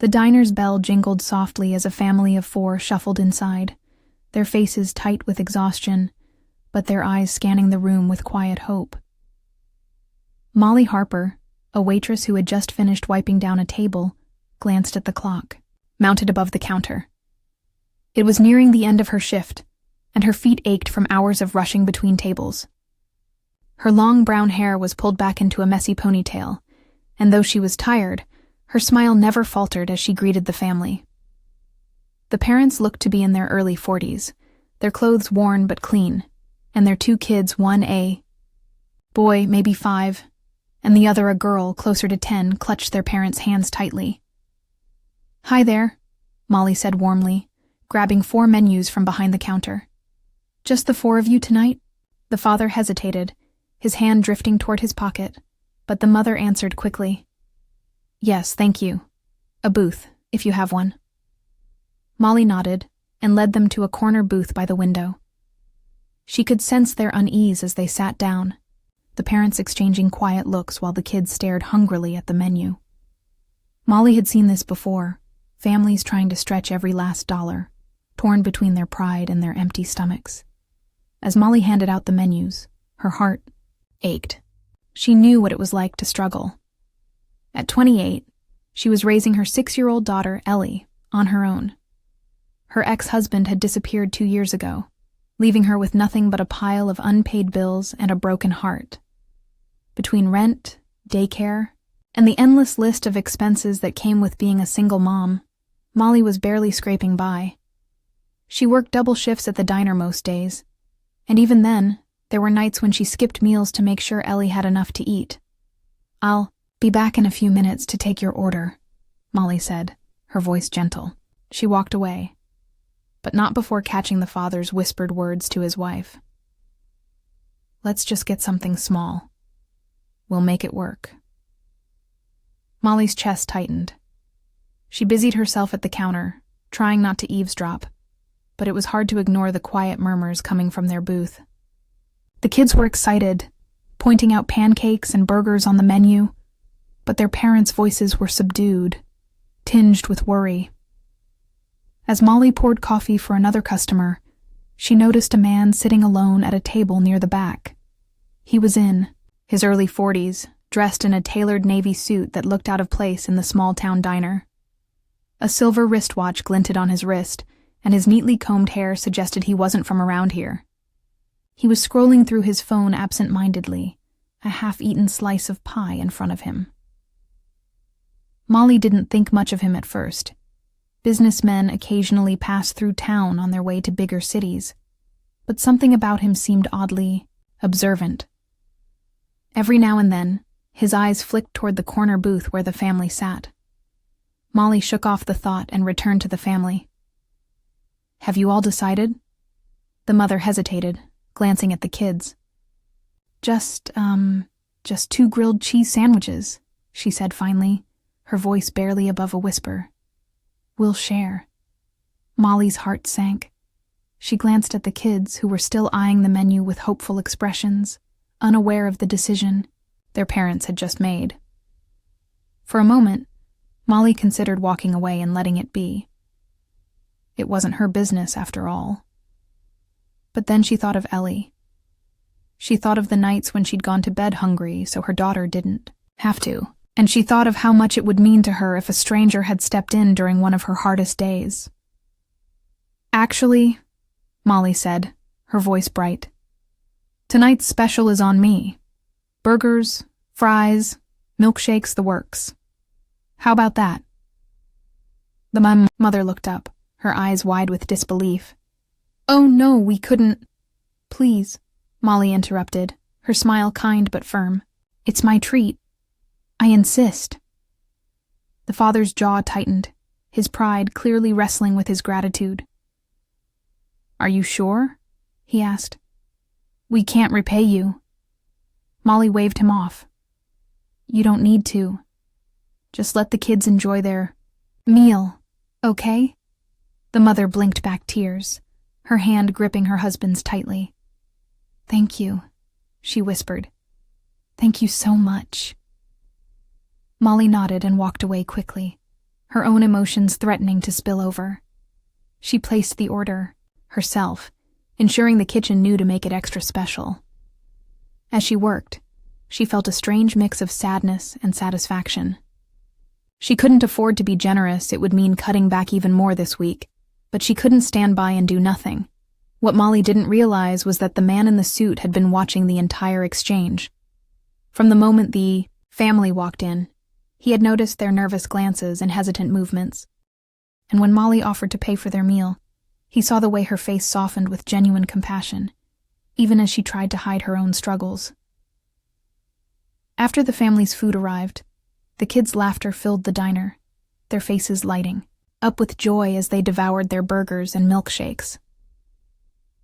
The diner's bell jingled softly as a family of 4 shuffled inside, their faces tight with exhaustion, but their eyes scanning the room with quiet hope. Molly Harper, a waitress who had just finished wiping down a table, glanced at the clock, mounted above the counter. It was nearing the end of her shift, and her feet ached from hours of rushing between tables. Her long brown hair was pulled back into a messy ponytail, and though she was tired, her smile never faltered as she greeted the family. The parents looked to be in their early 40s, their clothes worn but clean, and their 2 kids, one a boy, maybe 5, and the other a girl, closer to 10, clutched their parents' hands tightly. "Hi there," Molly said warmly, grabbing 4 menus from behind the counter. "Just the 4 of you tonight?" The father hesitated, his hand drifting toward his pocket, but the mother answered quickly. "Yes, thank you. A booth, if you have one." Molly nodded and led them to a corner booth by the window. She could sense their unease as they sat down, the parents exchanging quiet looks while the kids stared hungrily at the menu. Molly had seen this before, families trying to stretch every last dollar, torn between their pride and their empty stomachs. As Molly handed out the menus, her heart ached. She knew what it was like to struggle. At 28, she was raising her 6-year-old daughter, Ellie, on her own. Her ex-husband had disappeared 2 years ago, leaving her with nothing but a pile of unpaid bills and a broken heart. Between rent, daycare, and the endless list of expenses that came with being a single mom, Molly was barely scraping by. She worked double shifts at the diner most days, and even then, there were nights when she skipped meals to make sure Ellie had enough to eat. "I'll be back in a few minutes to take your order," Molly said, her voice gentle. She walked away, but not before catching the father's whispered words to his wife. "Let's just get something small. We'll make it work." Molly's chest tightened. She busied herself at the counter, trying not to eavesdrop, but it was hard to ignore the quiet murmurs coming from their booth. The kids were excited, pointing out pancakes and burgers on the menu, but their parents' voices were subdued, tinged with worry. As Molly poured coffee for another customer, she noticed a man sitting alone at a table near the back. He was in his early 40s, dressed in a tailored navy suit that looked out of place in the small-town diner. A silver wristwatch glinted on his wrist, and his neatly combed hair suggested he wasn't from around here. He was scrolling through his phone absent-mindedly, a half-eaten slice of pie in front of him. Molly didn't think much of him at first. Businessmen occasionally passed through town on their way to bigger cities, but something about him seemed oddly observant. Every now and then, his eyes flicked toward the corner booth where the family sat. Molly shook off the thought and returned to the family. "Have you all decided?" The mother hesitated, glancing at the kids. Just 2 grilled cheese sandwiches," she said finally, her voice barely above a whisper. "We'll share." Molly's heart sank. She glanced at the kids, who were still eyeing the menu with hopeful expressions, unaware of the decision their parents had just made. For a moment, Molly considered walking away and letting it be. It wasn't her business, after all. But then she thought of Ellie. She thought of the nights when she'd gone to bed hungry so her daughter didn't have to, and she thought of how much it would mean to her if a stranger had stepped in during one of her hardest days. "Actually," Molly said, her voice bright, "tonight's special is on me. Burgers, fries, milkshakes, the works. How about that?" The mother looked up, her eyes wide with disbelief. "Oh no, we couldn't." "Please," Molly interrupted, her smile kind but firm. "It's my treat. I insist." The father's jaw tightened, his pride clearly wrestling with his gratitude. "Are you sure?" he asked. "We can't repay you." Molly waved him off. "You don't need to. Just let the kids enjoy their meal, okay?" The mother blinked back tears, her hand gripping her husband's tightly. "Thank you," she whispered. "Thank you so much." Molly nodded and walked away quickly, her own emotions threatening to spill over. She placed the order, herself, ensuring the kitchen knew to make it extra special. As she worked, she felt a strange mix of sadness and satisfaction. She couldn't afford to be generous, it would mean cutting back even more this week, but she couldn't stand by and do nothing. What Molly didn't realize was that the man in the suit had been watching the entire exchange. From the moment the family walked in, he had noticed their nervous glances and hesitant movements. And when Molly offered to pay for their meal, he saw the way her face softened with genuine compassion, even as she tried to hide her own struggles. After the family's food arrived, the kids' laughter filled the diner, their faces lighting up with joy as they devoured their burgers and milkshakes.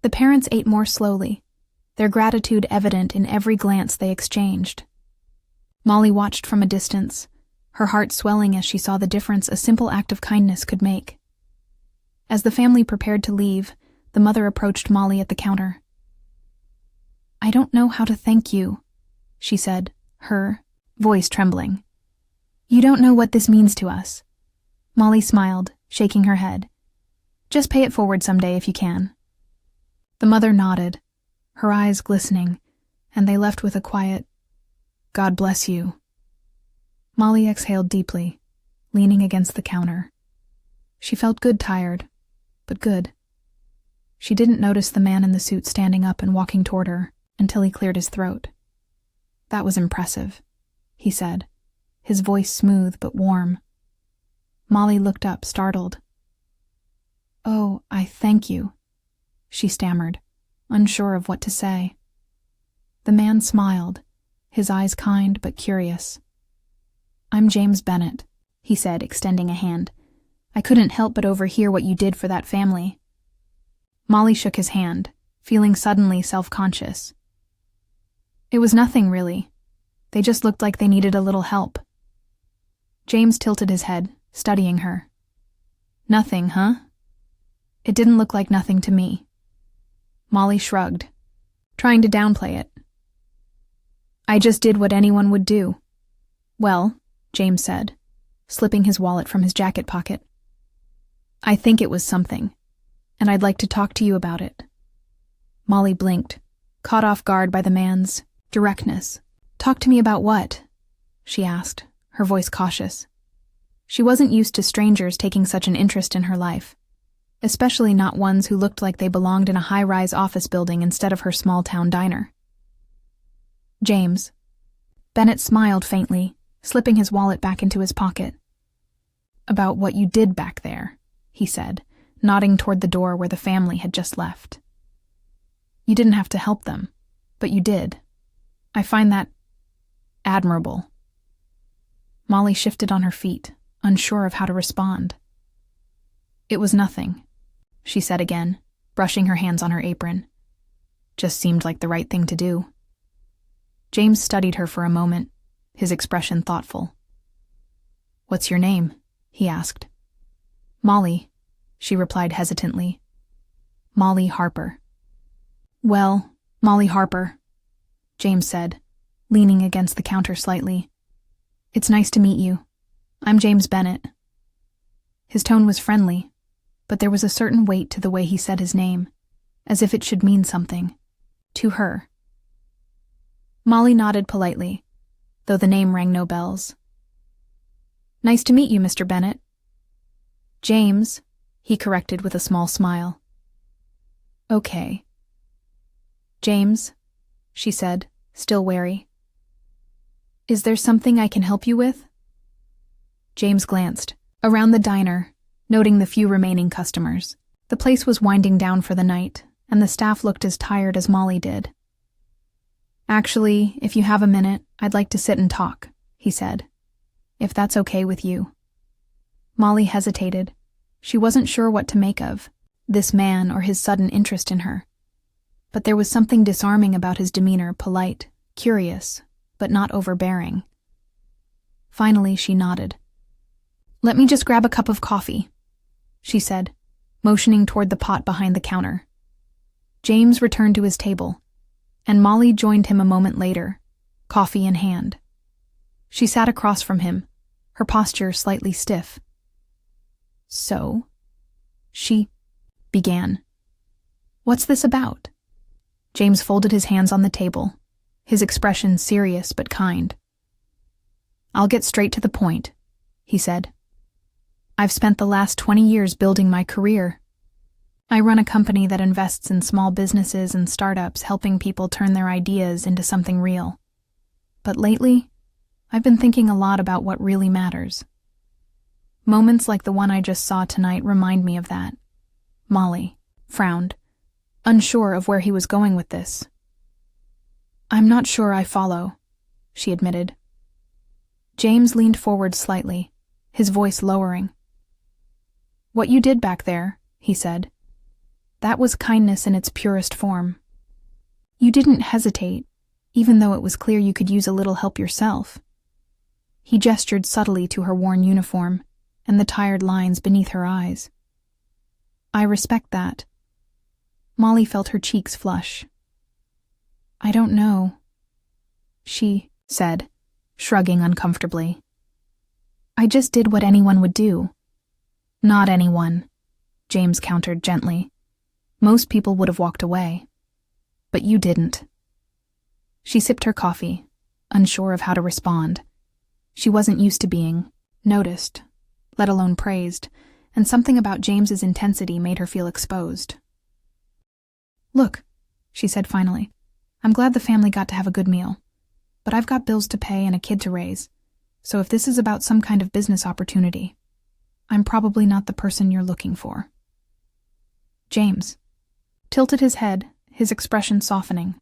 The parents ate more slowly, their gratitude evident in every glance they exchanged. Molly watched from a distance, her heart swelling as she saw the difference a simple act of kindness could make. As the family prepared to leave, the mother approached Molly at the counter. "I don't know how to thank you," she said, her voice trembling. "You don't know what this means to us." Molly smiled, shaking her head. "Just pay it forward someday if you can." The mother nodded, her eyes glistening, and they left with a quiet, "God bless you." Molly exhaled deeply, leaning against the counter. She felt tired, but good. She didn't notice the man in the suit standing up and walking toward her until he cleared his throat. "That was impressive," he said, his voice smooth but warm. Molly looked up, startled. "Oh, I thank you," she stammered, unsure of what to say. The man smiled, his eyes kind but curious. "I'm James Bennett," he said, extending a hand. "I couldn't help but overhear what you did for that family." Molly shook his hand, feeling suddenly self-conscious. "It was nothing, really. They just looked like they needed a little help." James tilted his head, studying her. "Nothing, huh?" "It didn't look like nothing to me." Molly shrugged, trying to downplay it. "I just did what anyone would do." "Well," James said, slipping his wallet from his jacket pocket, "I think it was something, and I'd like to talk to you about it." Molly blinked, caught off guard by the man's directness. "Talk to me about what?" she asked, her voice cautious. She wasn't used to strangers taking such an interest in her life, especially not ones who looked like they belonged in a high-rise office building instead of her small-town diner. "James." Bennett smiled faintly, slipping his wallet back into his pocket. "About what you did back there," he said, nodding toward the door where the family had just left. "You didn't have to help them, but you did. I find that admirable." Molly shifted on her feet, unsure of how to respond. "It was nothing," she said again, brushing her hands on her apron. "Just seemed like the right thing to do." James studied her for a moment, his expression thoughtful. "What's your name?" he asked. "Molly," she replied hesitantly. "Molly Harper." "Well, Molly Harper," James said, leaning against the counter slightly. "It's nice to meet you. I'm James Bennett." His tone was friendly, but there was a certain weight to the way he said his name, as if it should mean something. To her. Molly nodded politely, though the name rang no bells. "Nice to meet you, Mr. Bennett." "James," he corrected with a small smile. "Okay." "James," she said, still wary. "Is there something I can help you with?" James glanced around the diner, noting the few remaining customers. The place was winding down for the night, and the staff looked as tired as Molly did. "Actually, if you have a minute, I'd like to sit and talk," he said. "If that's okay with you." Molly hesitated. She wasn't sure what to make of this man or his sudden interest in her. But there was something disarming about his demeanor, polite, curious, but not overbearing. Finally, she nodded. "Let me just grab a cup of coffee," she said, motioning toward the pot behind the counter. James returned to his table, and Molly joined him a moment later, coffee in hand. She sat across from him, her posture slightly stiff, So? She began. What's this about? James folded his hands on the table, his expression serious but kind. I'll get straight to the point, he said. I've spent the last 20 years building my career. I run a company that invests in small businesses and startups, helping people turn their ideas into something real. But lately, I've been thinking a lot about what really matters. Moments like the one I just saw tonight remind me of that. Molly frowned, unsure of where he was going with this. I'm not sure I follow, she admitted. James leaned forward slightly, his voice lowering. What you did back there, he said. That was kindness in its purest form. You didn't hesitate, even though it was clear you could use a little help yourself. He gestured subtly to her worn uniform and the tired lines beneath her eyes. I respect that. Molly felt her cheeks flush. I don't know, she said, shrugging uncomfortably. I just did what anyone would do. Not anyone, James countered gently. Most people would have walked away. But you didn't. She sipped her coffee, unsure of how to respond. She wasn't used to being noticed, let alone praised, and something about James's intensity made her feel exposed. Look, she said finally, I'm glad the family got to have a good meal. But I've got bills to pay and a kid to raise, so if this is about some kind of business opportunity, I'm probably not the person you're looking for. James tilted his head, his expression softening.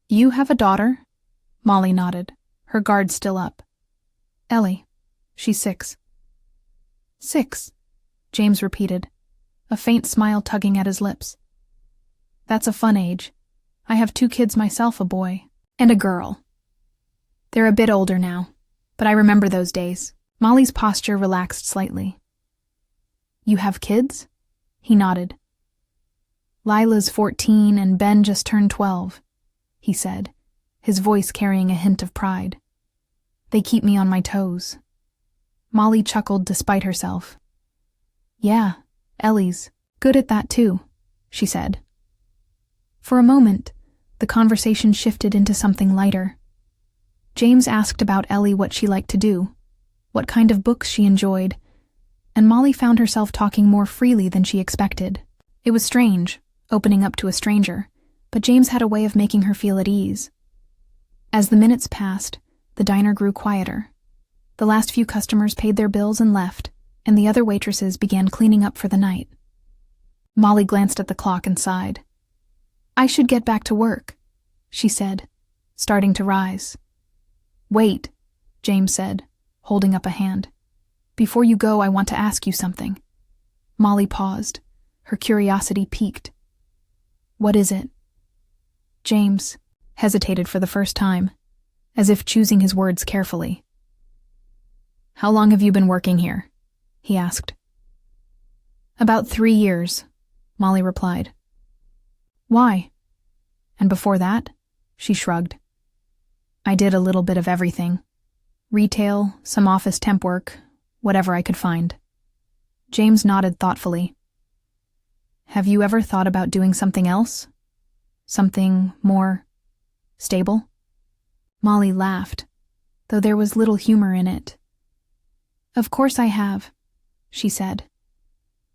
You have a daughter? Molly nodded, her guard still up. Ellie. She's 6. 6, James repeated, a faint smile tugging at his lips. That's a fun age. I have 2 kids myself, a boy and a girl. They're a bit older now, but I remember those days. Molly's posture relaxed slightly. You have kids? He nodded. Lila's 14 and Ben just turned 12, he said, his voice carrying a hint of pride. They keep me on my toes. Molly chuckled despite herself. Yeah, Ellie's good at that too, she said. For a moment, the conversation shifted into something lighter. James asked about Ellie, what she liked to do, what kind of books she enjoyed, and Molly found herself talking more freely than she expected. It was strange, opening up to a stranger, but James had a way of making her feel at ease. As the minutes passed, the diner grew quieter. The last few customers paid their bills and left, and the other waitresses began cleaning up for the night. Molly glanced at the clock and sighed. I should get back to work, she said, starting to rise. Wait, James said, holding up a hand. Before you go, I want to ask you something. Molly paused, her curiosity piqued. What is it? James hesitated for the first time, as if choosing his words carefully. How long have you been working here? He asked. About 3 years, Molly replied. Why? And before that? She shrugged. I did a little bit of everything. Retail, some office temp work, whatever I could find. James nodded thoughtfully. Have you ever thought about doing something else? Something more stable? Molly laughed, though there was little humor in it. Of course I have, she said.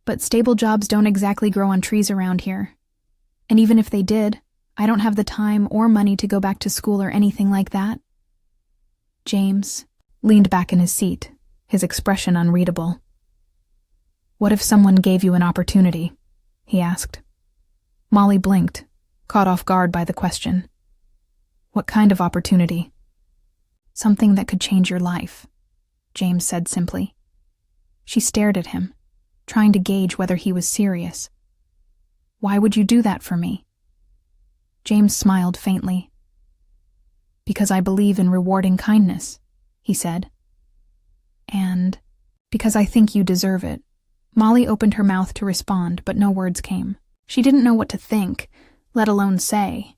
But stable jobs don't exactly grow on trees around here. And even if they did, I don't have the time or money to go back to school or anything like that. James leaned back in his seat, his expression unreadable. What if someone gave you an opportunity? He asked. Molly blinked, caught off guard by the question. What kind of opportunity? Something that could change your life, James said simply. She stared at him, trying to gauge whether he was serious. Why would you do that for me? James smiled faintly. Because I believe in rewarding kindness, he said. And because I think you deserve it. Molly opened her mouth to respond, but no words came. She didn't know what to think, let alone say.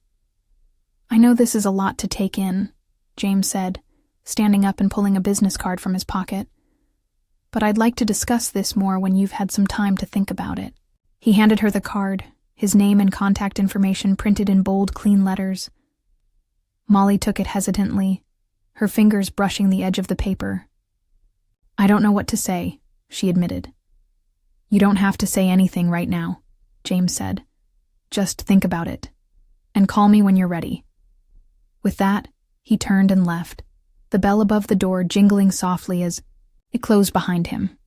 I know this is a lot to take in, James said, standing up and pulling a business card from his pocket. but I'd like to discuss this more when you've had some time to think about it." He handed her the card, his name and contact information printed in bold, clean letters. Molly took it hesitantly, her fingers brushing the edge of the paper. "I don't know what to say," she admitted. "You don't have to say anything right now," James said. "Just think about it, and call me when you're ready." With that, he turned and left, the bell above the door jingling softly as it closed behind him.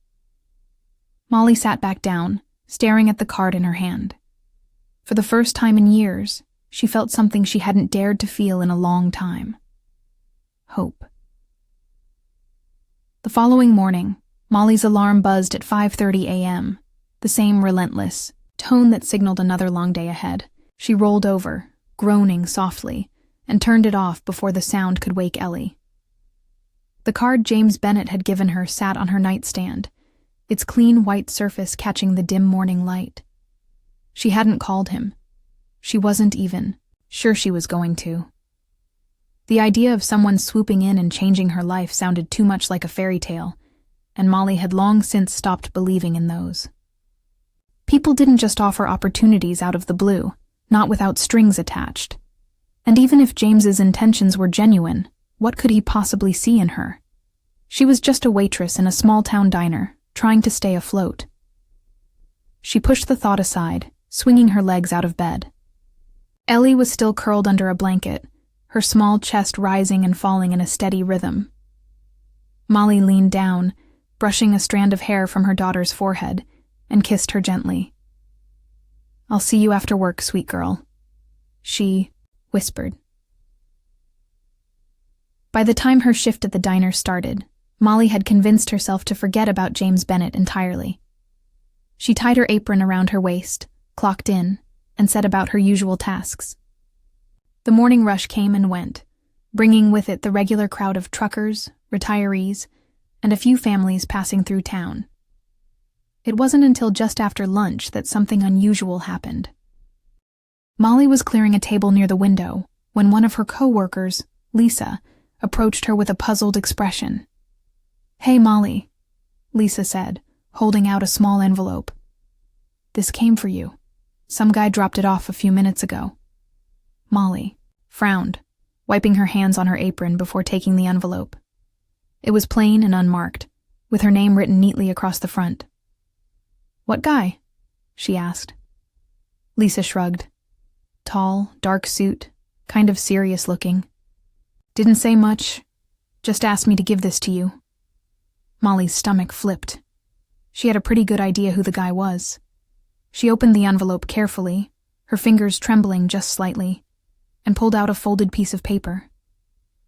Molly sat back down, staring at the card in her hand. For the first time in years, she felt something she hadn't dared to feel in a long time. Hope. The following morning, Molly's alarm buzzed at 5:30 a.m., the same relentless tone that signaled another long day ahead. She rolled over, groaning softly, and turned it off before the sound could wake Ellie. The card James Bennett had given her sat on her nightstand, its clean white surface catching the dim morning light. She hadn't called him. She wasn't even sure she was going to. The idea of someone swooping in and changing her life sounded too much like a fairy tale, and Molly had long since stopped believing in those. People didn't just offer opportunities out of the blue, not without strings attached. And even if James's intentions were genuine, what could he possibly see in her? She was just a waitress in a small-town diner, trying to stay afloat. She pushed the thought aside, swinging her legs out of bed. Ellie was still curled under a blanket, her small chest rising and falling in a steady rhythm. Molly leaned down, brushing a strand of hair from her daughter's forehead, and kissed her gently. "I'll see you after work, sweet girl," she whispered. By the time her shift at the diner started, Molly had convinced herself to forget about James Bennett entirely. She tied her apron around her waist, clocked in, and set about her usual tasks. The morning rush came and went, bringing with it the regular crowd of truckers, retirees, and a few families passing through town. It wasn't until just after lunch that something unusual happened. Molly was clearing a table near the window when one of her co-workers, Lisa, approached her with a puzzled expression. "Hey, Molly," Lisa said, holding out a small envelope. "This came for you. Some guy dropped it off a few minutes ago." Molly frowned, wiping her hands on her apron before taking the envelope. It was plain and unmarked, with her name written neatly across the front. "What guy?" she asked. Lisa shrugged. Tall, dark suit, kind of serious looking. "Didn't say much, just asked me to give this to you." Molly's stomach flipped. She had a pretty good idea who the guy was. She opened the envelope carefully, her fingers trembling just slightly, and pulled out a folded piece of paper.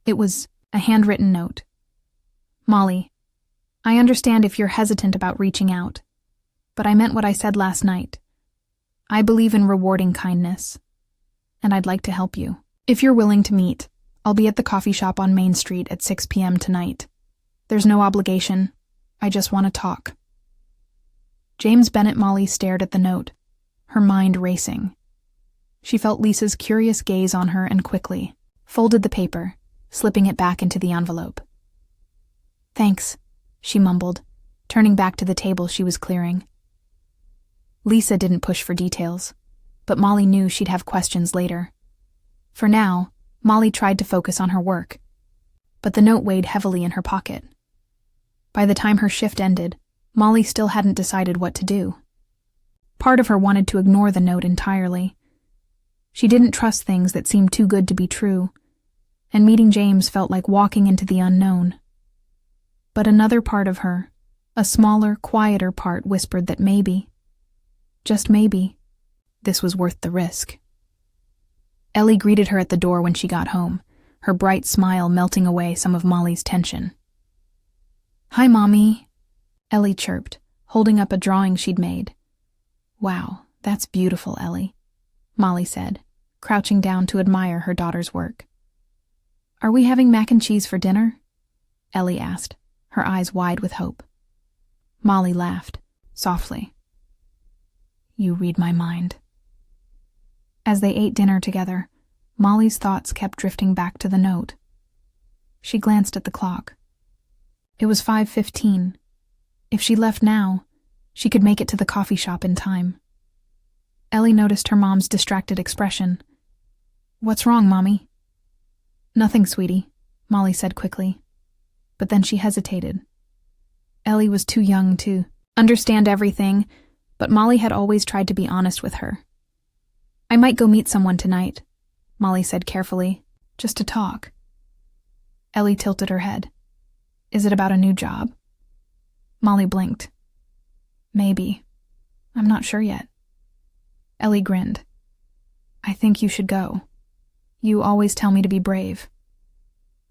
It was a handwritten note. "Molly, I understand if you're hesitant about reaching out, but I meant what I said last night. I believe in rewarding kindness, and I'd like to help you. If you're willing to meet, I'll be at the coffee shop on Main Street at 6 p.m. tonight. There's no obligation. I just want to talk." James Bennett. Molly stared at the note, her mind racing. She felt Lisa's curious gaze on her and quickly folded the paper, slipping it back into the envelope. "Thanks," she mumbled, turning back to the table she was clearing. Lisa didn't push for details, but Molly knew she'd have questions later. For now, Molly tried to focus on her work, but the note weighed heavily in her pocket. By the time her shift ended, Molly still hadn't decided what to do. Part of her wanted to ignore the note entirely. She didn't trust things that seemed too good to be true, and meeting James felt like walking into the unknown. But another part of her, a smaller, quieter part, whispered that maybe, just maybe, this was worth the risk. Ellie greeted her at the door when she got home, her bright smile melting away some of Molly's tension. "Hi, Mommy," Ellie chirped, holding up a drawing she'd made. "Wow, that's beautiful, Ellie," Molly said, crouching down to admire her daughter's work. "Are we having mac and cheese for dinner?" Ellie asked, her eyes wide with hope. Molly laughed, softly. "You read my mind." As they ate dinner together, Molly's thoughts kept drifting back to the note. She glanced at the clock. It was 5:15. If she left now, she could make it to the coffee shop in time. Ellie noticed her mom's distracted expression. "What's wrong, Mommy?" "Nothing, sweetie," Molly said quickly. But then she hesitated. Ellie was too young to understand everything, but Molly had always tried to be honest with her. "I might go meet someone tonight," Molly said carefully, "just to talk." Ellie tilted her head. "Is it about a new job?" Molly blinked. "Maybe. I'm not sure yet." Ellie grinned. "I think you should go. You always tell me to be brave."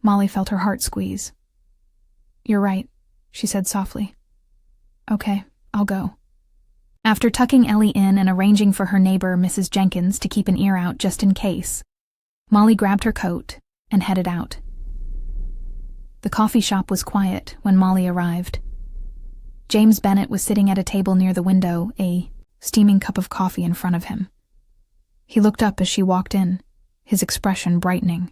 Molly felt her heart squeeze. "You're right," she said softly. "Okay, I'll go." After tucking Ellie in and arranging for her neighbor, Mrs. Jenkins, to keep an ear out just in case, Molly grabbed her coat and headed out. The coffee shop was quiet when Molly arrived. James Bennett was sitting at a table near the window, a steaming cup of coffee in front of him. He looked up as she walked in, his expression brightening.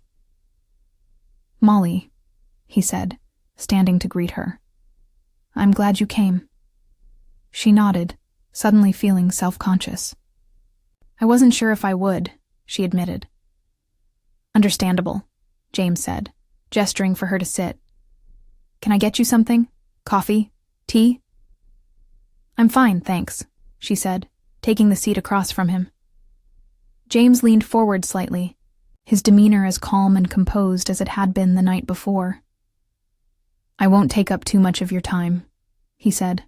"Molly," he said, standing to greet her. "I'm glad you came." She nodded, suddenly feeling self-conscious. "I wasn't sure if I would," she admitted. "Understandable," James said, gesturing for her to sit. "Can I get you something? Coffee? Tea?" "I'm fine, thanks," she said, taking the seat across from him. James leaned forward slightly, his demeanor as calm and composed as it had been the night before. "I won't take up too much of your time," he said.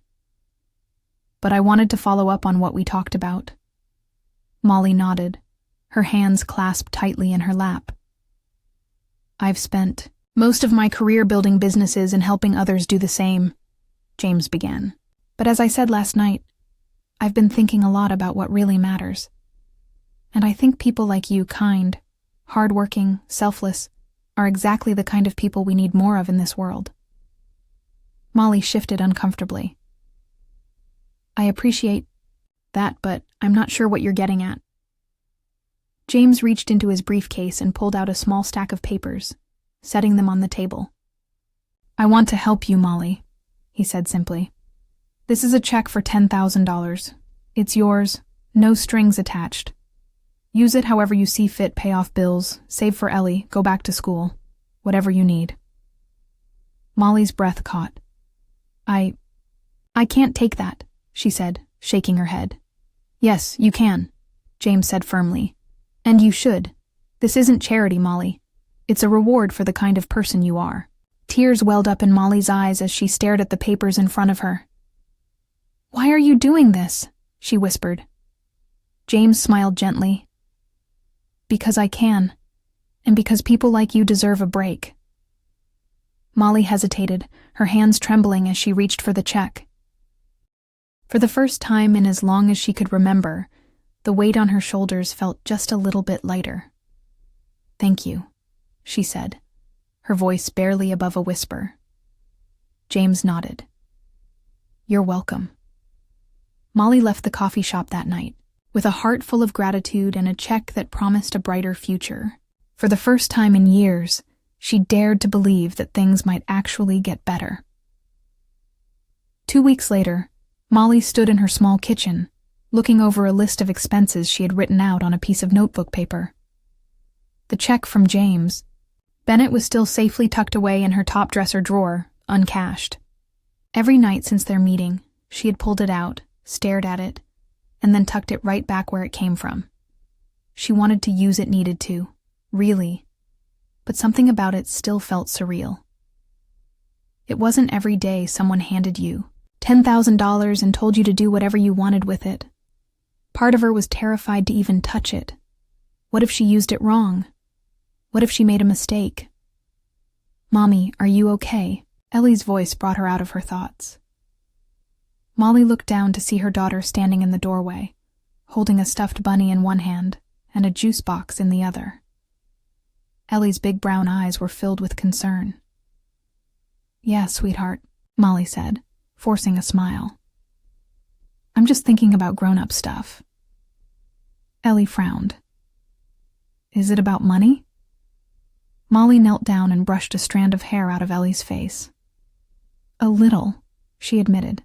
"But I wanted to follow up on what we talked about." Molly nodded, her hands clasped tightly in her lap. "I've spent most of my career building businesses and helping others do the same," James began. "But as I said last night, I've been thinking a lot about what really matters. And I think people like you, kind, hardworking, selfless, are exactly the kind of people we need more of in this world." Molly shifted uncomfortably. "I appreciate that, but I'm not sure what you're getting at." James reached into his briefcase and pulled out a small stack of papers, setting them on the table. "I want to help you, Molly," he said simply. "This is a check for $10,000. It's yours, no strings attached. Use it however you see fit, pay off bills, save for Ellie, go back to school, whatever you need." Molly's breath caught. I can't take that," she said, shaking her head. "Yes, you can," James said firmly. "And you should. This isn't charity, Molly. It's a reward for the kind of person you are." Tears welled up in Molly's eyes as she stared at the papers in front of her. "Why are you doing this?" she whispered. James smiled gently. "Because I can, and because people like you deserve a break." Molly hesitated, her hands trembling as she reached for the check. For the first time in as long as she could remember, the weight on her shoulders felt just a little bit lighter. "Thank you," she said, her voice barely above a whisper. James nodded. "You're welcome." Molly left the coffee shop that night, with a heart full of gratitude and a check that promised a brighter future. For the first time in years, she dared to believe that things might actually get better. 2 weeks later, Molly stood in her small kitchen, looking over a list of expenses she had written out on a piece of notebook paper. The check from James Bennett was still safely tucked away in her top dresser drawer, uncashed. Every night since their meeting, she had pulled it out, stared at it, and then tucked it right back where it came from. She wanted to use it needed to, really, but something about it still felt surreal. It wasn't every day someone handed you $10,000 and told you to do whatever you wanted with it. Part of her was terrified to even touch it. What if she used it wrong? What if she made a mistake? "Mommy, are you okay?" Ellie's voice brought her out of her thoughts. Molly looked down to see her daughter standing in the doorway, holding a stuffed bunny in one hand and a juice box in the other. Ellie's big brown eyes were filled with concern. "Yeah, sweetheart," Molly said, forcing a smile. "I'm just thinking about grown-up stuff." Ellie frowned. "Is it about money?" Molly knelt down and brushed a strand of hair out of Ellie's face. "A little," she admitted.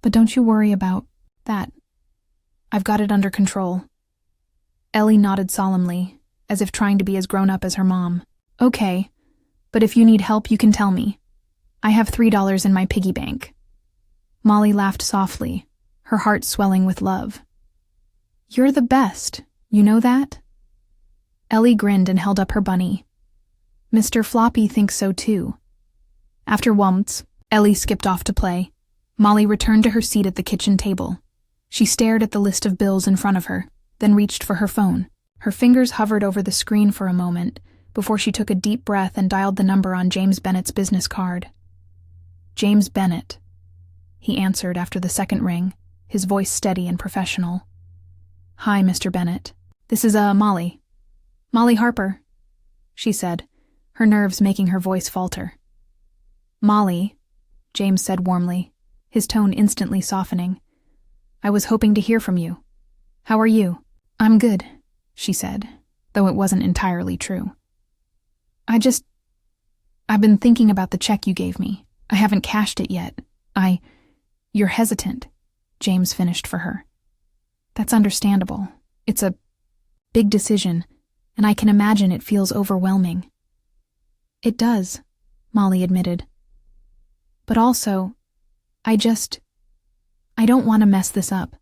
But don't you worry about that. I've got it under control. Ellie nodded solemnly, as if trying to be as grown-up as her mom. Okay, but if you need help, you can tell me. I have $3 in my piggy bank. Molly laughed softly, her heart swelling with love. You're the best, you know that? Ellie grinned and held up her bunny. Mr. Floppy thinks so too. After once, Ellie skipped off to play. Molly returned to her seat at the kitchen table. She stared at the list of bills in front of her, then reached for her phone. Her fingers hovered over the screen for a moment before she took a deep breath and dialed the number on James Bennett's business card. James Bennett, he answered after the second ring, his voice steady and professional. Hi, Mr. Bennett. This is, Molly. Molly Harper, she said, her nerves making her voice falter. Molly, James said warmly, his tone instantly softening. I was hoping to hear from you. How are you? I'm good, she said, though it wasn't entirely true. I've been thinking about the check you gave me. I haven't cashed it yet. You're hesitant, James finished for her. That's understandable. It's a big decision, and I can imagine it feels overwhelming. It does, Molly admitted. But also, I don't want to mess this up.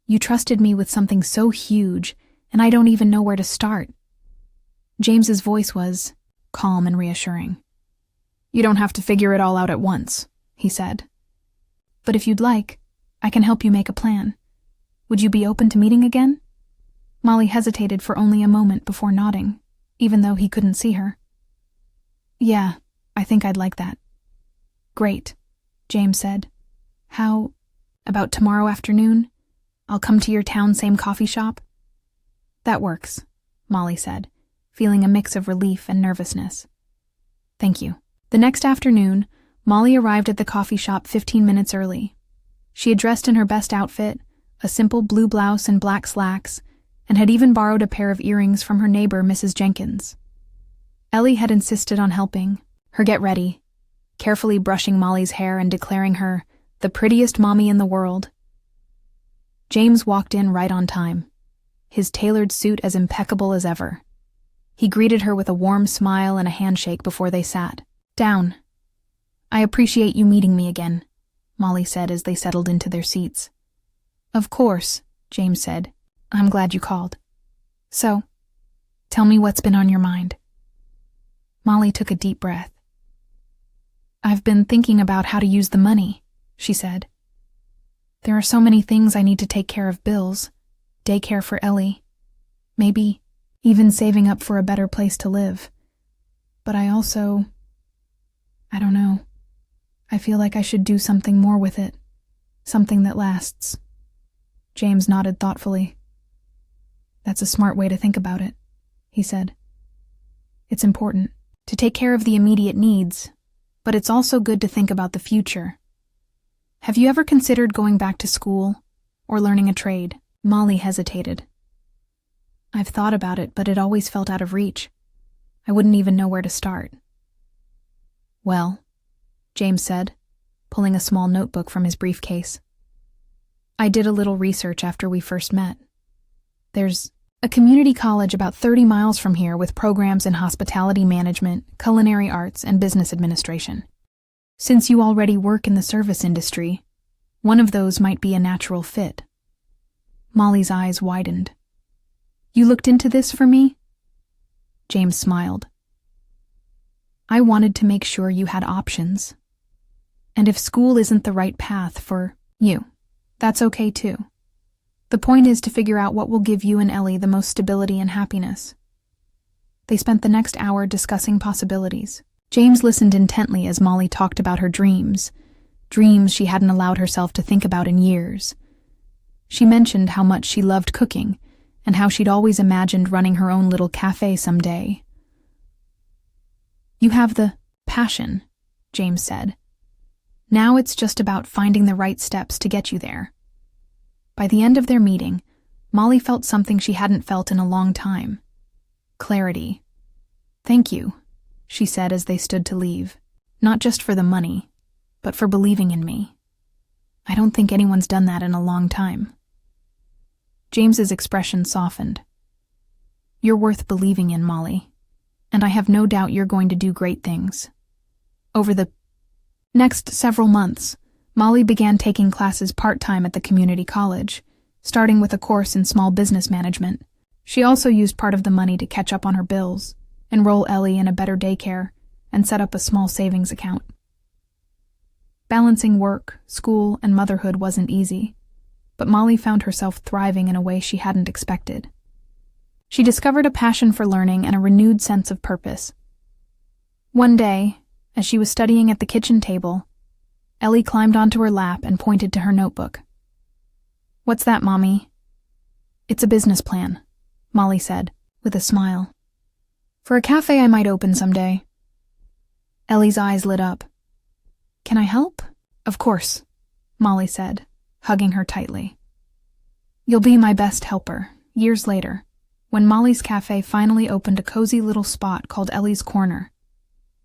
You trusted me with something so huge, and I don't even know where to start. James's voice was calm and reassuring. You don't have to figure it all out at once, he said. But if you'd like, I can help you make a plan. Would you be open to meeting again? Molly hesitated for only a moment before nodding, even though he couldn't see her. Yeah, I think I'd like that. Great, James said. How about tomorrow afternoon? I'll come to your town same coffee shop. That works, Molly said, feeling a mix of relief and nervousness. Thank you. The next afternoon, Molly arrived at the coffee shop 15 minutes early. She had dressed in her best outfit, a simple blue blouse and black slacks, and had even borrowed a pair of earrings from her neighbor, Mrs. Jenkins. Ellie had insisted on helping her get ready, carefully brushing Molly's hair and declaring her the prettiest mommy in the world. James walked in right on time, his tailored suit as impeccable as ever. He greeted her with a warm smile and a handshake before they sat down. I appreciate you meeting me again, Molly said as they settled into their seats. Of course, James said. I'm glad you called. So, tell me what's been on your mind. Molly took a deep breath. I've been thinking about how to use the money, she said. There are so many things I need to take care of: bills, daycare for Ellie, maybe even saving up for a better place to live. But I don't know. I feel like I should do something more with it, something that lasts. James nodded thoughtfully. That's a smart way to think about it, he said. It's important to take care of the immediate needs, but it's also good to think about the future. Have you ever considered going back to school or learning a trade? Molly hesitated. I've thought about it, but it always felt out of reach. I wouldn't even know where to start. Well, James said, pulling a small notebook from his briefcase. I did a little research after we first met. There's a community college about 30 miles from here with programs in hospitality management, culinary arts, and business administration. Since you already work in the service industry, one of those might be a natural fit. Molly's eyes widened. You looked into this for me? James smiled. I wanted to make sure you had options. And if school isn't the right path for you, that's okay too. The point is to figure out what will give you and Ellie the most stability and happiness. They spent the next hour discussing possibilities. James listened intently as Molly talked about her dreams she hadn't allowed herself to think about in years. She mentioned how much she loved cooking and how she'd always imagined running her own little café someday. You have the passion, James said. Now it's just about finding the right steps to get you there. By the end of their meeting, Molly felt something she hadn't felt in a long time. Clarity. Thank you, she said as they stood to leave. Not just for the money, but for believing in me. I don't think anyone's done that in a long time." James's expression softened. "You're worth believing in, Molly, and I have no doubt you're going to do great things." Over the next several months, Molly began taking classes part-time at the community college, starting with a course in small business management. She also used part of the money to catch up on her bills, enroll Ellie in a better daycare, and set up a small savings account. Balancing work, school, and motherhood wasn't easy, but Molly found herself thriving in a way she hadn't expected. She discovered a passion for learning and a renewed sense of purpose. One day, as she was studying at the kitchen table, Ellie climbed onto her lap and pointed to her notebook. "What's that, Mommy?" "It's a business plan," Molly said, with a smile. "For a cafe I might open someday." Ellie's eyes lit up. "Can I help?" "Of course," Molly said, hugging her tightly. "You'll be my best helper." Years later, when Molly's cafe finally opened a cozy little spot called Ellie's Corner,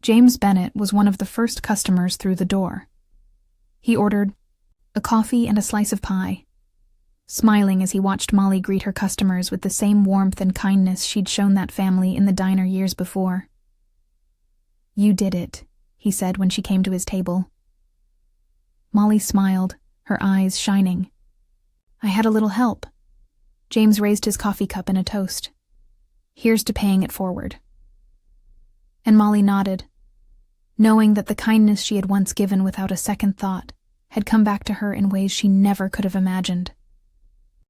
James Bennett was one of the first customers through the door. He ordered a coffee and a slice of pie, smiling as he watched Molly greet her customers with the same warmth and kindness she'd shown that family in the diner years before. "You did it," he said when she came to his table. Molly smiled, her eyes shining. "I had a little help." James raised his coffee cup in a toast. "Here's to paying it forward." And Molly nodded, knowing that the kindness she had once given without a second thought had come back to her in ways she never could have imagined.